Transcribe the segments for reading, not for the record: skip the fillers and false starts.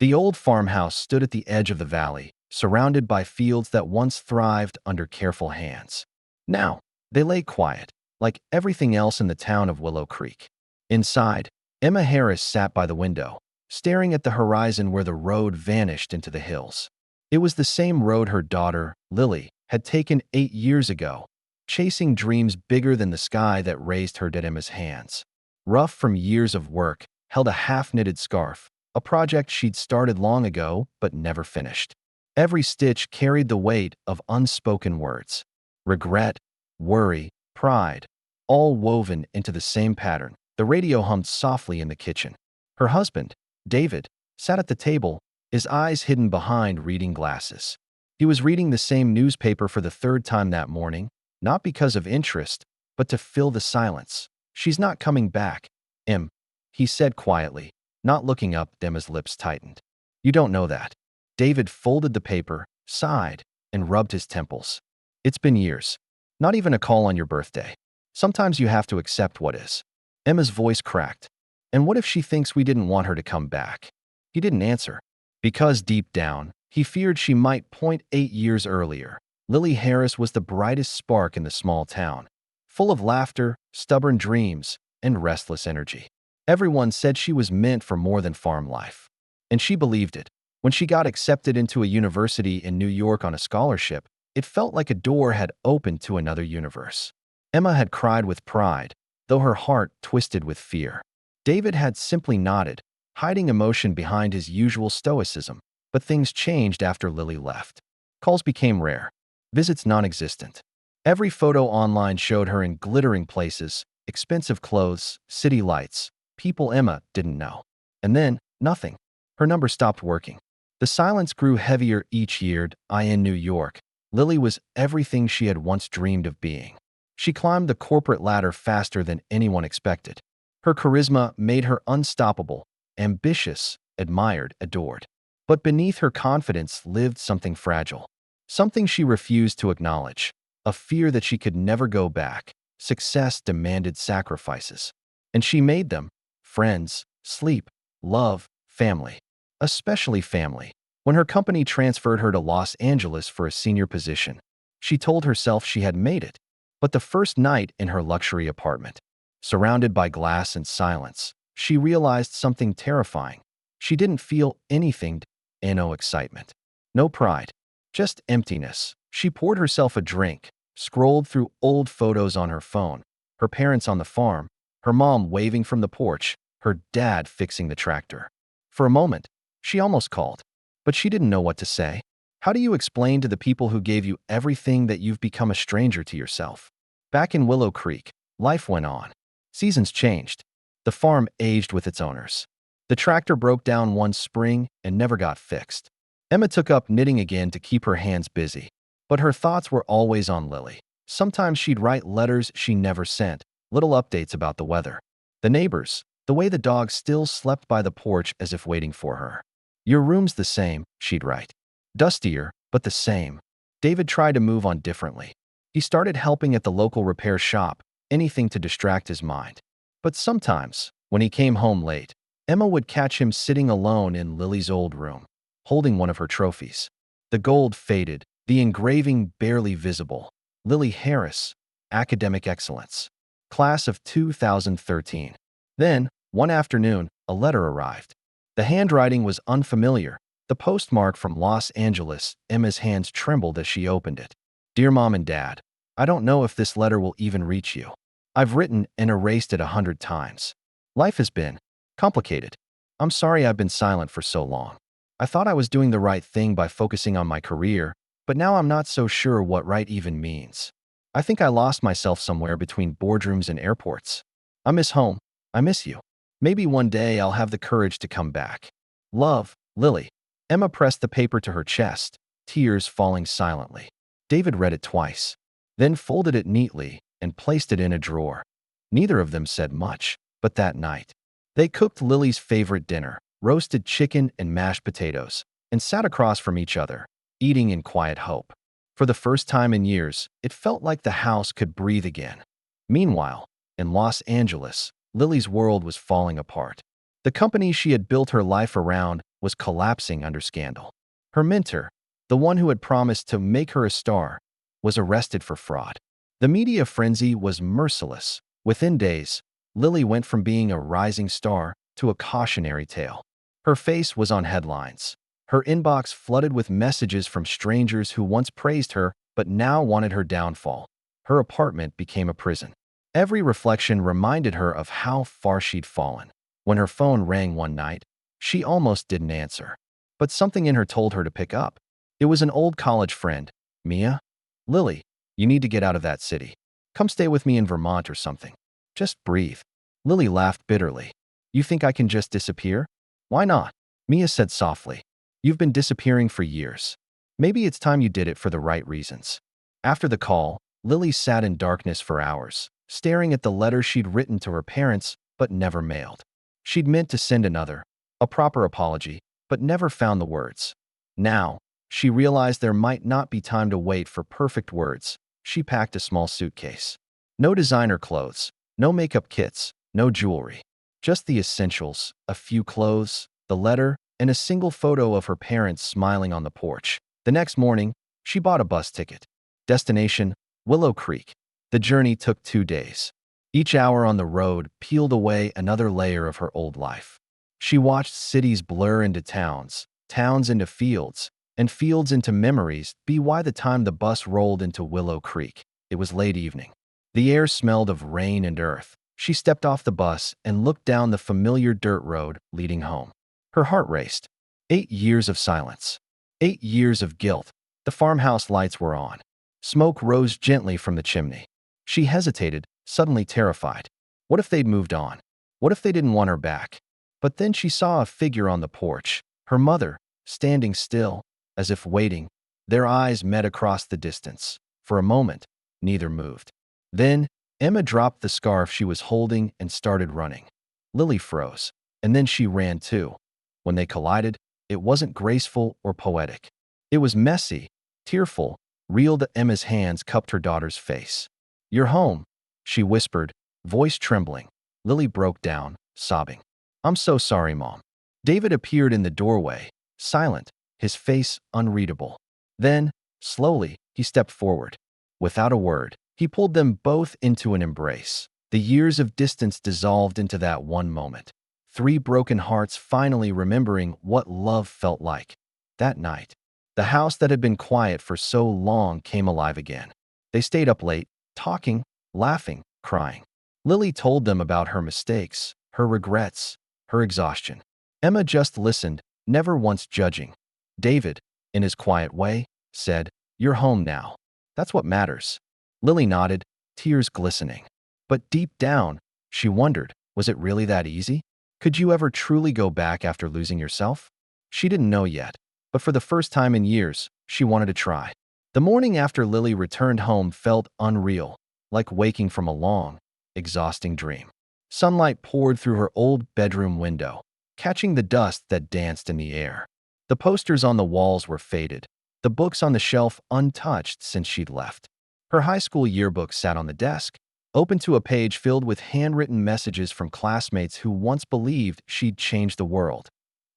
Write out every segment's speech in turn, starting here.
The old farmhouse stood at the edge of the valley, surrounded by fields that once thrived under careful hands. Now, they lay quiet, like everything else in the town of Willow Creek. Inside, Emma Harris sat by the window, staring at the horizon where the road vanished into the hills. It was the same road her daughter, Lily, had taken 8 years ago, chasing dreams bigger than the sky that raised her dead. Emma's hands, rough from years of work, held a half-knitted scarf, a project she'd started long ago but never finished. Every stitch carried the weight of unspoken words. Regret, worry, pride, all woven into the same pattern. The radio hummed softly in the kitchen. Her husband, David, sat at the table, his eyes hidden behind reading glasses. He was reading the same newspaper for the third time that morning, not because of interest, but to fill the silence. "She's not coming back, Em," he said quietly, not looking up. Emma's lips tightened. "You don't know that." David folded the paper, sighed, and rubbed his temples. "It's been years. Not even a call on your birthday. Sometimes you have to accept what is." Emma's voice cracked. "And what if she thinks we didn't want her to come back?" He didn't answer, because deep down, he feared she might point 8 years earlier. Lily Harris was the brightest spark in the small town, full of laughter, stubborn dreams, and restless energy. Everyone said she was meant for more than farm life. And she believed it. When she got accepted into a university in New York on a scholarship, it felt like a door had opened to another universe. Emma had cried with pride, though her heart twisted with fear. David had simply nodded, hiding emotion behind his usual stoicism. But things changed after Lily left. Calls became rare, visits non-existent. Every photo online showed her in glittering places, expensive clothes, city lights, people Emma didn't know. And then, nothing. Her number stopped working. The silence grew heavier each year. In New York, Lily was everything she had once dreamed of being. She climbed the corporate ladder faster than anyone expected. Her charisma made her unstoppable, ambitious, admired, adored. But beneath her confidence lived something fragile, something she refused to acknowledge, a fear that she could never go back. Success demanded sacrifices, and she made them: friends, sleep, love, family. Especially family. When her company transferred her to Los Angeles for a senior position, she told herself she had made it. But the first night in her luxury apartment, surrounded by glass and silence, she realized something terrifying. She didn't feel anything. No excitement, no pride, just emptiness. She poured herself a drink, scrolled through old photos on her phone, her parents on the farm, her mom waving from the porch, her dad fixing the tractor. For a moment, she almost called, but she didn't know what to say. How do you explain to the people who gave you everything that you've become a stranger to yourself? Back in Willow Creek, life went on. Seasons changed. The farm aged with its owners. The tractor broke down one spring and never got fixed. Emma took up knitting again to keep her hands busy. But her thoughts were always on Lily. Sometimes she'd write letters she never sent, little updates about the weather, the neighbors, the way the dog still slept by the porch as if waiting for her. "Your room's the same," she'd write. "Dustier, but the same." David tried to move on differently. He started helping at the local repair shop, anything to distract his mind. But sometimes, when he came home late, Emma would catch him sitting alone in Lily's old room, holding one of her trophies. The gold faded, the engraving barely visible. Lily Harris, academic excellence. Class of 2013. Then, one afternoon, a letter arrived. The handwriting was unfamiliar, the postmark from Los Angeles. Emma's hands trembled as she opened it. "Dear Mom and Dad, I don't know if this letter will even reach you. I've written and erased it 100 times. Life has been complicated. I'm sorry I've been silent for so long. I thought I was doing the right thing by focusing on my career, but now I'm not so sure what right even means. I think I lost myself somewhere between boardrooms and airports. I miss home. I miss you. Maybe one day I'll have the courage to come back. Love, Lily." Emma pressed the paper to her chest, tears falling silently. David read it twice, then folded it neatly and placed it in a drawer. Neither of them said much, but that night, they cooked Lily's favorite dinner, roasted chicken and mashed potatoes, and sat across from each other, eating in quiet hope. For the first time in years, it felt like the house could breathe again. Meanwhile, in Los Angeles, Lily's world was falling apart. The company she had built her life around was collapsing under scandal. Her mentor, the one who had promised to make her a star, was arrested for fraud. The media frenzy was merciless. Within days, Lily went from being a rising star to a cautionary tale. Her face was on headlines. Her inbox flooded with messages from strangers who once praised her but now wanted her downfall. Her apartment became a prison. Every reflection reminded her of how far she'd fallen. When her phone rang one night, she almost didn't answer. But something in her told her to pick up. It was an old college friend, Mia. "Lily, you need to get out of that city. Come stay with me in Vermont or something. Just breathe." Lily laughed bitterly. "You think I can just disappear? Why not?" Mia said softly. "You've been disappearing for years. Maybe it's time you did it for the right reasons." After the call, Lily sat in darkness for hours, staring at the letter she'd written to her parents but never mailed. She'd meant to send a proper apology, but never found the words. Now, she realized there might not be time to wait for perfect words. She packed a small suitcase. No designer clothes, no makeup kits, no jewelry. Just the essentials, a few clothes, the letter, and a single photo of her parents smiling on the porch. The next morning, she bought a bus ticket. Destination, Willow Creek. The journey took 2 days. Each hour on the road peeled away another layer of her old life. She watched cities blur into towns, towns into fields, and fields into memories. By the time the bus rolled into Willow Creek, it was late evening. The air smelled of rain and earth. She stepped off the bus and looked down the familiar dirt road leading home. Her heart raced. 8 years of silence. 8 years of guilt. The farmhouse lights were on. Smoke rose gently from the chimney. She hesitated, suddenly terrified. What if they'd moved on? What if they didn't want her back? But then she saw a figure on the porch, her mother, standing still, as if waiting. Their eyes met across the distance. For a moment, neither moved. Then, Emma dropped the scarf she was holding and started running. Lily froze, and then she ran too. When they collided, it wasn't graceful or poetic. It was messy, tearful, real. Emma's hands cupped her daughter's face. "You're home," she whispered, voice trembling. Lily broke down, sobbing. "I'm so sorry, Mom." David appeared in the doorway, silent, his face unreadable. Then, slowly, he stepped forward. Without a word, he pulled them both into an embrace. The years of distance dissolved into that one moment. 3 broken hearts finally remembering what love felt like. That night, the house that had been quiet for so long came alive again. They stayed up late, talking, laughing, crying. Lily told them about her mistakes, her regrets, her exhaustion. Emma just listened, never once judging. David, in his quiet way, said, "You're home now. That's what matters." Lily nodded, tears glistening. But deep down, she wondered, was it really that easy? Could you ever truly go back after losing yourself? She didn't know yet, but for the first time in years, she wanted to try. The morning after Lily returned home felt unreal, like waking from a long, exhausting dream. Sunlight poured through her old bedroom window, catching the dust that danced in the air. The posters on the walls were faded, the books on the shelf untouched since she'd left. Her high school yearbook sat on the desk, open to a page filled with handwritten messages from classmates who once believed she'd changed the world.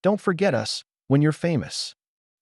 "Don't forget us when you're famous."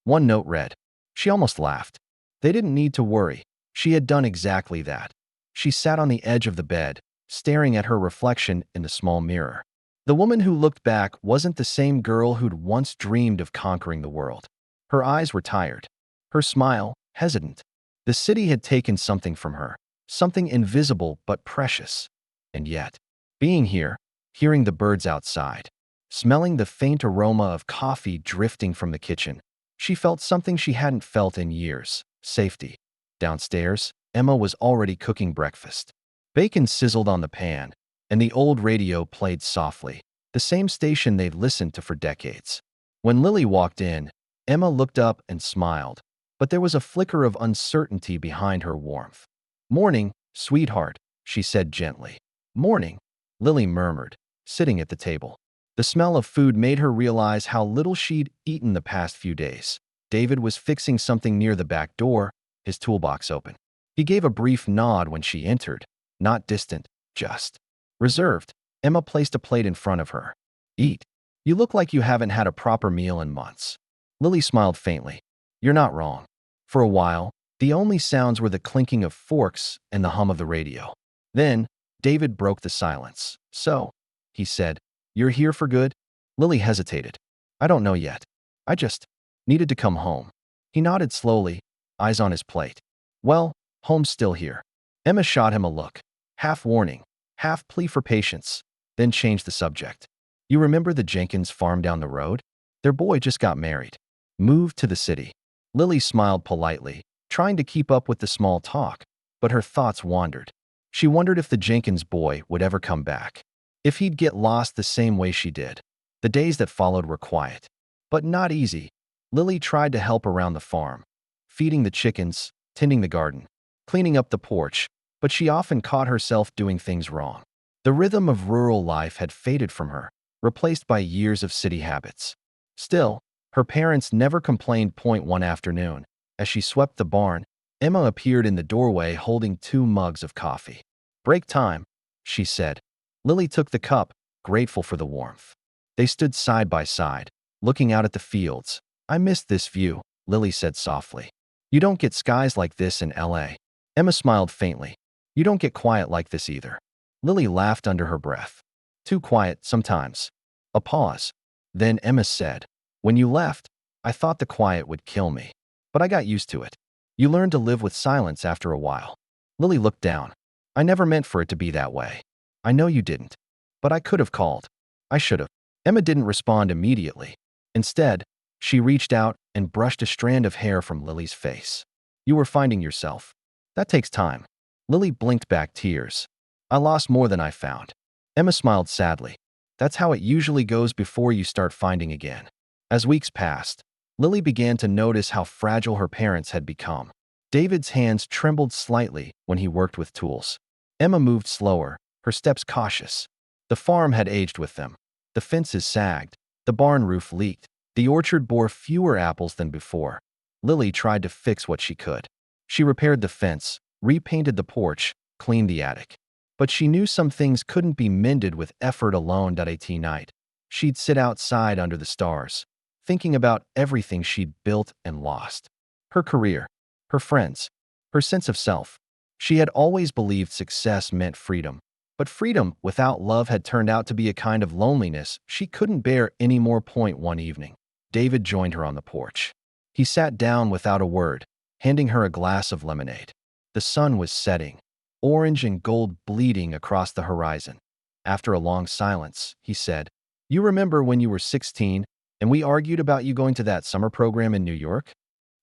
One note read. She almost laughed. They didn't need to worry. She had done exactly that. She sat on the edge of the bed, staring at her reflection in the small mirror. The woman who looked back wasn't the same girl who'd once dreamed of conquering the world. Her eyes were tired. Her smile, hesitant. The city had taken something from her, something invisible but precious. And yet, being here, hearing the birds outside, smelling the faint aroma of coffee drifting from the kitchen, she felt something she hadn't felt in years: safety. Downstairs, Emma was already cooking breakfast. Bacon sizzled on the pan, and the old radio played softly, the same station they'd listened to for decades. When Lily walked in, Emma looked up and smiled, but there was a flicker of uncertainty behind her warmth. "Morning, sweetheart," she said gently. "Morning," Lily murmured, sitting at the table. The smell of food made her realize how little she'd eaten the past few days. David was fixing something near the back door, his toolbox open. He gave a brief nod when she entered, not distant, just reserved. Emma placed a plate in front of her. "Eat." You look like you haven't had a proper meal in months. Lily smiled faintly. You're not wrong. For a while, the only sounds were the clinking of forks and the hum of the radio. Then, David broke the silence. So, he said, you're here for good? Lily hesitated. I don't know yet. I just needed to come home. He nodded slowly, eyes on his plate. Well, home's still here. Emma shot him a look, half warning, half plea for patience, then changed the subject. You remember the Jenkins farm down the road? Their boy just got married. Moved to the city. Lily smiled politely, trying to keep up with the small talk, but her thoughts wandered. She wondered if the Jenkins boy would ever come back. If he'd get lost the same way she did. The days that followed were quiet, but not easy. Lily tried to help around the farm, feeding the chickens, tending the garden, cleaning up the porch, but she often caught herself doing things wrong. The rhythm of rural life had faded from her, replaced by years of city habits. Still, her parents never complained. One afternoon, as she swept the barn, Emma appeared in the doorway holding 2 mugs of coffee. Break time, she said. Lily took the cup, grateful for the warmth. They stood side by side, looking out at the fields. I missed this view, Lily said softly. You don't get skies like this in LA. Emma smiled faintly. You don't get quiet like this either. Lily laughed under her breath. Too quiet sometimes. A pause. Then Emma said, when you left, I thought the quiet would kill me. But I got used to it. You learn to live with silence after a while. Lily looked down. I never meant for it to be that way. I know you didn't. But I could have called. I should have. Emma didn't respond immediately. Instead, she reached out and brushed a strand of hair from Lily's face. You were finding yourself. That takes time. Lily blinked back tears. I lost more than I found. Emma smiled sadly. That's how it usually goes before you start finding again. As weeks passed, Lily began to notice how fragile her parents had become. David's hands trembled slightly when he worked with tools. Emma moved slower, her steps cautious. The farm had aged with them. The fences sagged. The barn roof leaked. The orchard bore fewer apples than before. Lily tried to fix what she could. She repaired the fence, repainted the porch, cleaned the attic. But she knew some things couldn't be mended with effort alone. At night, she'd sit outside under the stars, thinking about everything she'd built and lost. Her career, her friends, her sense of self. She had always believed success meant freedom. But freedom without love had turned out to be a kind of loneliness she couldn't bear anymore. One evening, David joined her on the porch. He sat down without a word, handing her a glass of lemonade. The sun was setting, orange and gold bleeding across the horizon. After a long silence, he said, You remember when you were 16 and we argued about you going to that summer program in New York?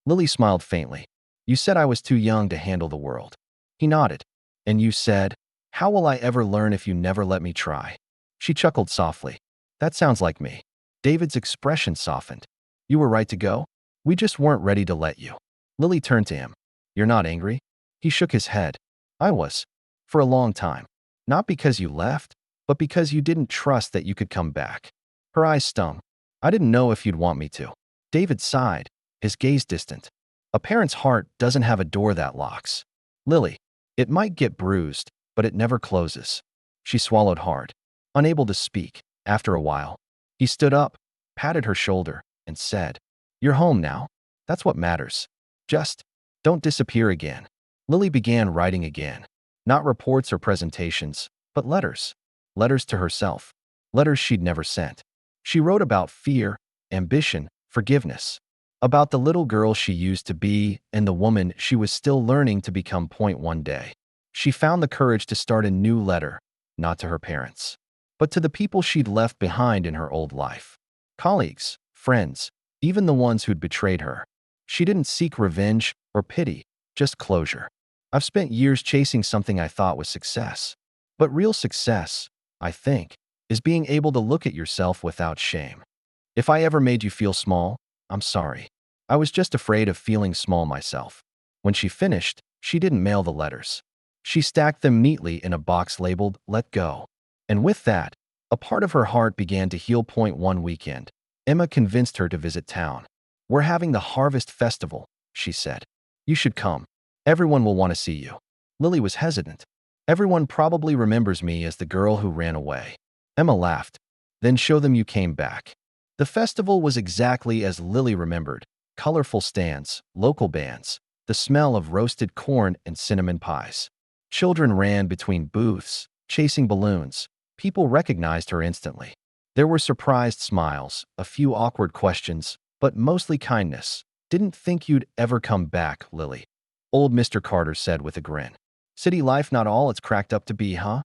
Lily smiled faintly. You said I was too young to handle the world. He nodded. And you said, How will I ever learn if you never let me try? She chuckled softly. That sounds like me. David's expression softened. You were right to go. We just weren't ready to let you. Lily turned to him. You're not angry? He shook his head. I was. For a long time. Not because you left, but because you didn't trust that you could come back. Her eyes stung. I didn't know if you'd want me to. David sighed, his gaze distant. A parent's heart doesn't have a door that locks. Lily, it might get bruised, but it never closes. She swallowed hard, unable to speak. After a while, he stood up, patted her shoulder, and said, You're home now. That's what matters. Just don't disappear again. Lily began writing again. Not reports or presentations, but letters. Letters to herself. Letters she'd never sent. She wrote about fear, ambition, forgiveness. About the little girl she used to be and the woman she was still learning to become. One day, she found the courage to start a new letter, not to her parents, but to the people she'd left behind in her old life. Colleagues, friends, even the ones who'd betrayed her. She didn't seek revenge or pity, just closure. I've spent years chasing something I thought was success. But real success, I think, is being able to look at yourself without shame. If I ever made you feel small, I'm sorry. I was just afraid of feeling small myself. When she finished, she didn't mail the letters. She stacked them neatly in a box labeled, Let Go. And with that, a part of her heart began to heal. One weekend, Emma convinced her to visit town. We're having the Harvest Festival, she said. You should come. Everyone will want to see you. Lily was hesitant. Everyone probably remembers me as the girl who ran away. Emma laughed. Then show them you came back. The festival was exactly as Lily remembered. Colorful stands, local bands, the smell of roasted corn and cinnamon pies. Children ran between booths, chasing balloons. People recognized her instantly. There were surprised smiles, a few awkward questions, but mostly kindness. Didn't think you'd ever come back, Lily. Old Mr. Carter said with a grin. City life not all it's cracked up to be, huh?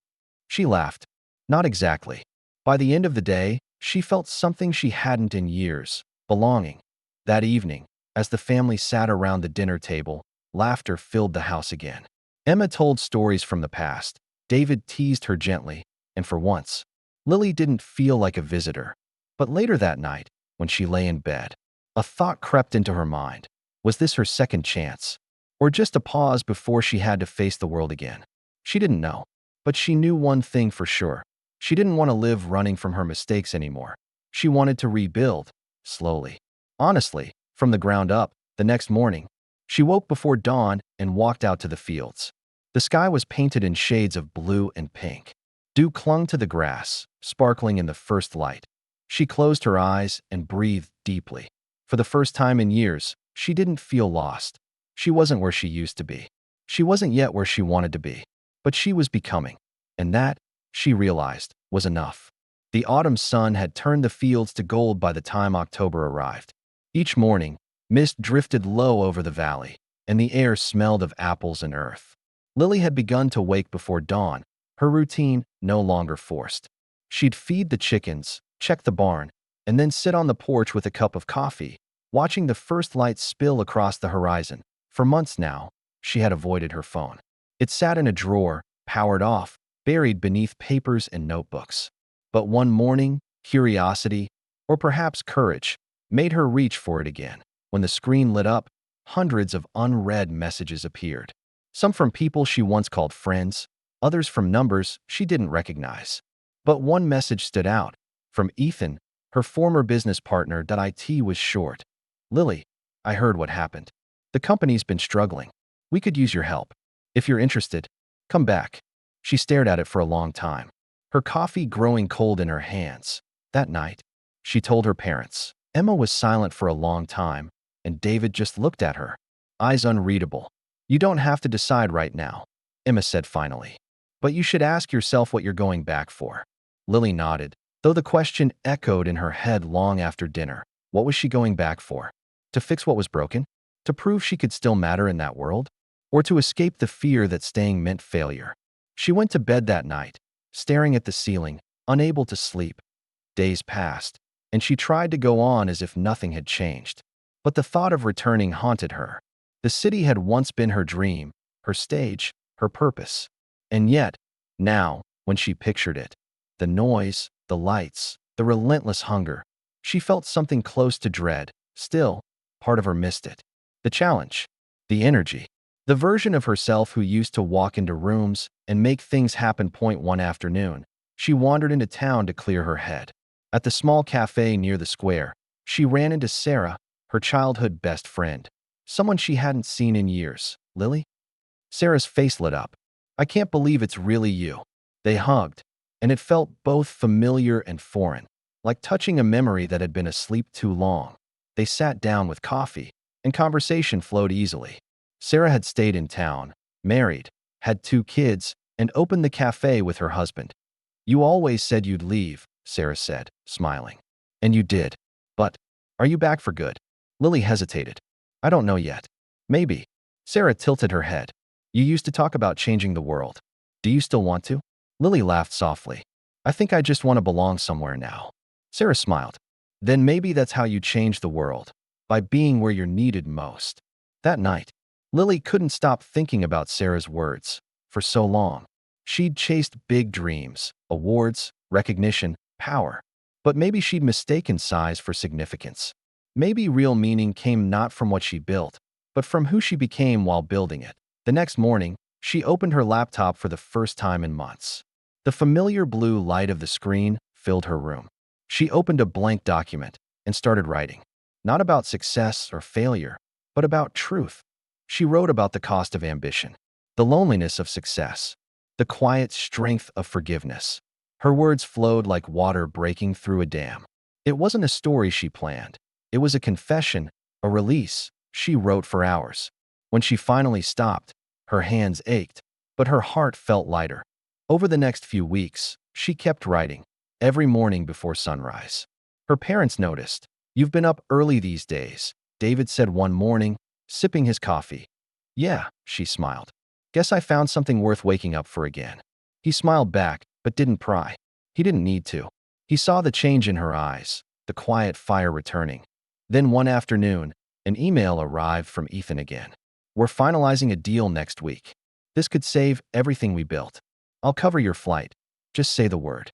She laughed. Not exactly. By the end of the day, she felt something she hadn't in years, belonging. That evening, as the family sat around the dinner table, laughter filled the house again. Emma told stories from the past. David teased her gently, and for once, Lily didn't feel like a visitor. But later that night, when she lay in bed, a thought crept into her mind. Was this her second chance? Or just a pause before she had to face the world again? She didn't know. But she knew one thing for sure. She didn't want to live running from her mistakes anymore. She wanted to rebuild, slowly. Honestly, from the ground up. The next morning, she woke before dawn and walked out to the fields. The sky was painted in shades of blue and pink. Dew clung to the grass, sparkling in the first light. She closed her eyes and breathed deeply. For the first time in years, she didn't feel lost. She wasn't where she used to be. She wasn't yet where she wanted to be. But she was becoming. And that, she realized, was enough. The autumn sun had turned the fields to gold by the time October arrived. Each morning, mist drifted low over the valley, and the air smelled of apples and earth. Lily had begun to wake before dawn, her routine no longer forced. She'd feed the chickens, check the barn, and then sit on the porch with a cup of coffee, watching the first light spill across the horizon. For months now, she had avoided her phone. It sat in a drawer, powered off, buried beneath papers and notebooks. But one morning, curiosity, or perhaps courage, made her reach for it again. When the screen lit up, hundreds of unread messages appeared. Some from people she once called friends, others from numbers she didn't recognize. But one message stood out. From Ethan, her former business partner. It was short. Lily, I heard what happened. The company's been struggling. We could use your help. If you're interested, come back. She stared at it for a long time, her coffee growing cold in her hands. That night, she told her parents. Emma was silent for a long time, and David just looked at her, eyes unreadable. You don't have to decide right now, Emma said finally. But you should ask yourself what you're going back for. Lily nodded, though the question echoed in her head long after dinner. What was she going back for? To fix what was broken? To prove she could still matter in that world? Or to escape the fear that staying meant failure? She went to bed that night, staring at the ceiling, unable to sleep. Days passed, and she tried to go on as if nothing had changed. But the thought of returning haunted her. The city had once been her dream, her stage, her purpose. And yet, now, when she pictured it, the noise, the lights, the relentless hunger, she felt something close to dread. Still, part of her missed it. The challenge, the energy. The version of herself who used to walk into rooms and make things happen. One afternoon, she wandered into town to clear her head. At the small cafe near the square, she ran into Sarah, her childhood best friend, someone she hadn't seen in years. Lily? Sarah's face lit up. I can't believe it's really you. They hugged, and it felt both familiar and foreign, like touching a memory that had been asleep too long. They sat down with coffee, and conversation flowed easily. Sarah had stayed in town, married, had 2 kids, and opened the cafe with her husband. You always said you'd leave, Sarah said, smiling. And you did. But, are you back for good? Lily hesitated. I don't know yet. Maybe. Sarah tilted her head. You used to talk about changing the world. Do you still want to? Lily laughed softly. I think I just want to belong somewhere now. Sarah smiled. Then maybe that's how you change the world, by being where you're needed most. That night, Lily couldn't stop thinking about Sarah's words. For so long, she'd chased big dreams, awards, recognition, power. But maybe she'd mistaken size for significance. Maybe real meaning came not from what she built, but from who she became while building it. The next morning, she opened her laptop for the first time in months. The familiar blue light of the screen filled her room. She opened a blank document and started writing. Not about success or failure, but about truth. She wrote about the cost of ambition, the loneliness of success, the quiet strength of forgiveness. Her words flowed like water breaking through a dam. It wasn't a story she planned. It was a confession, a release. She wrote for hours. When she finally stopped, her hands ached, but her heart felt lighter. Over the next few weeks, she kept writing, every morning before sunrise. Her parents noticed. "You've been up early these days," David said one morning, sipping his coffee. "Yeah," she smiled. "Guess I found something worth waking up for again." He smiled back, but didn't pry. He didn't need to. He saw the change in her eyes, the quiet fire returning. Then one afternoon, an email arrived from Ethan again. "We're finalizing a deal next week. This could save everything we built. I'll cover your flight. Just say the word."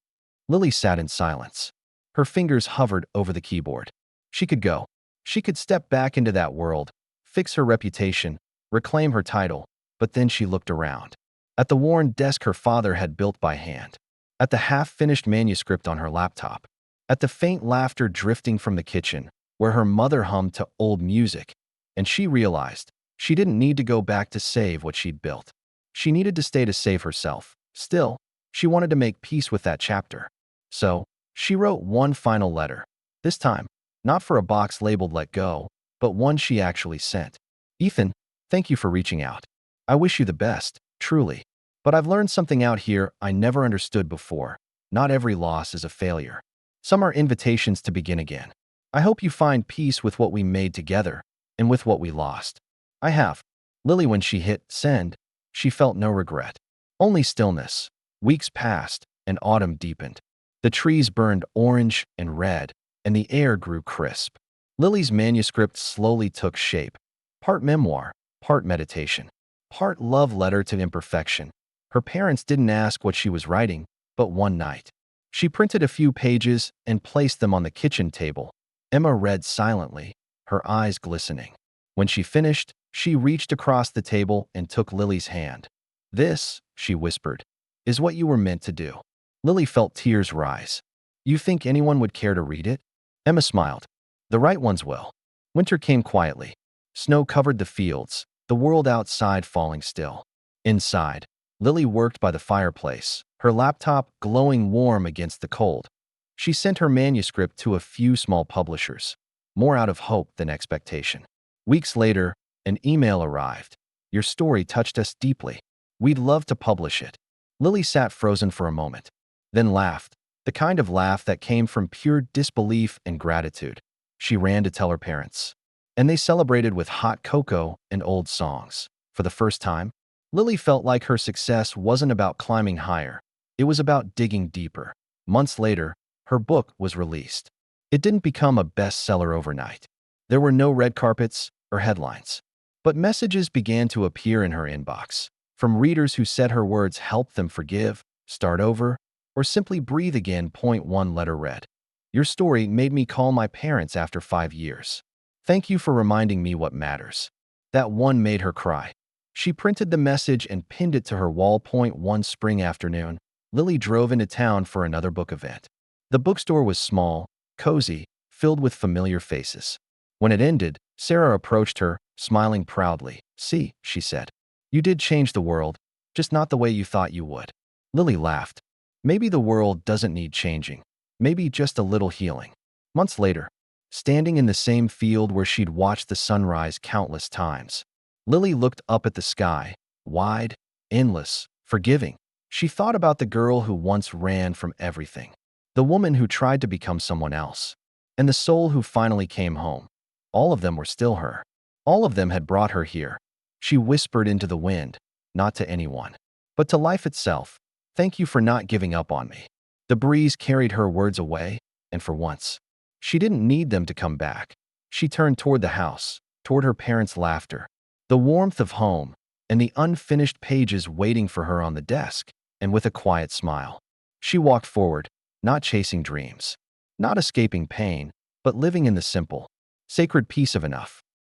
Lily sat in silence. Her fingers hovered over the keyboard. She could go. She could step back into that world, fix her reputation, reclaim her title, but then she looked around. At the worn desk her father had built by hand. At the half-finished manuscript on her laptop. At the faint laughter drifting from the kitchen, where her mother hummed to old music. And she realized she didn't need to go back to save what she'd built. She needed to stay to save herself. Still, she wanted to make peace with that chapter. So, she wrote one final letter. This time, not for a box labeled "Let Go," but one she actually sent. "Ethan, thank you for reaching out. I wish you the best, truly. But I've learned something out here I never understood before. Not every loss is a failure. Some are invitations to begin again. I hope you find peace with what we made together and with what we lost." "I have." Lily, when she hit send, she felt no regret. Only stillness. Weeks passed, and autumn deepened. The trees burned orange and red, and the air grew crisp. Lily's manuscript slowly took shape. Part memoir, part meditation, part love letter to imperfection. Her parents didn't ask what she was writing, but one night, she printed a few pages and placed them on the kitchen table. Emma read silently, her eyes glistening. When she finished, she reached across the table and took Lily's hand. "This," she whispered, "is what you were meant to do." Lily felt tears rise. "You think anyone would care to read it?" Emma smiled. "The right ones will." Winter came quietly. Snow covered the fields, the world outside falling still. Inside, Lily worked by the fireplace, her laptop glowing warm against the cold. She sent her manuscript to a few small publishers, more out of hope than expectation. Weeks later, an email arrived. "Your story touched us deeply. We'd love to publish it." Lily sat frozen for a moment, then laughed, the kind of laugh that came from pure disbelief and gratitude. She ran to tell her parents, and they celebrated with hot cocoa and old songs. For the first time, Lily felt like her success wasn't about climbing higher. It was about digging deeper. Months later, her book was released. It didn't become a bestseller overnight. There were no red carpets or headlines. But messages began to appear in her inbox, from readers who said her words helped them forgive, start over, or simply breathe again. One letter read, "Your story made me call my parents after 5 years. Thank you for reminding me what matters." That one made her cry. She printed the message and pinned it to her wall. One spring afternoon, Lily drove into town for another book event. The bookstore was small, cozy, filled with familiar faces. When it ended, Sarah approached her, smiling proudly. "See," she said, "you did change the world, just not the way you thought you would." Lily laughed. Maybe the world doesn't need changing. Maybe just a little healing. Months later, standing in the same field where she'd watched the sunrise countless times, Lily looked up at the sky, wide, endless, forgiving. She thought about the girl who once ran from everything, the woman who tried to become someone else, and the soul who finally came home. All of them were still her. All of them had brought her here. She whispered into the wind, not to anyone, but to life itself, "Thank you for not giving up on me." The breeze carried her words away, and for once, she didn't need them to come back. She turned toward the house, toward her parents' laughter, the warmth of home, and the unfinished pages waiting for her on the desk. And with a quiet smile, she walked forward, not chasing dreams, not escaping pain, but living in the simple, sacred peace of enough.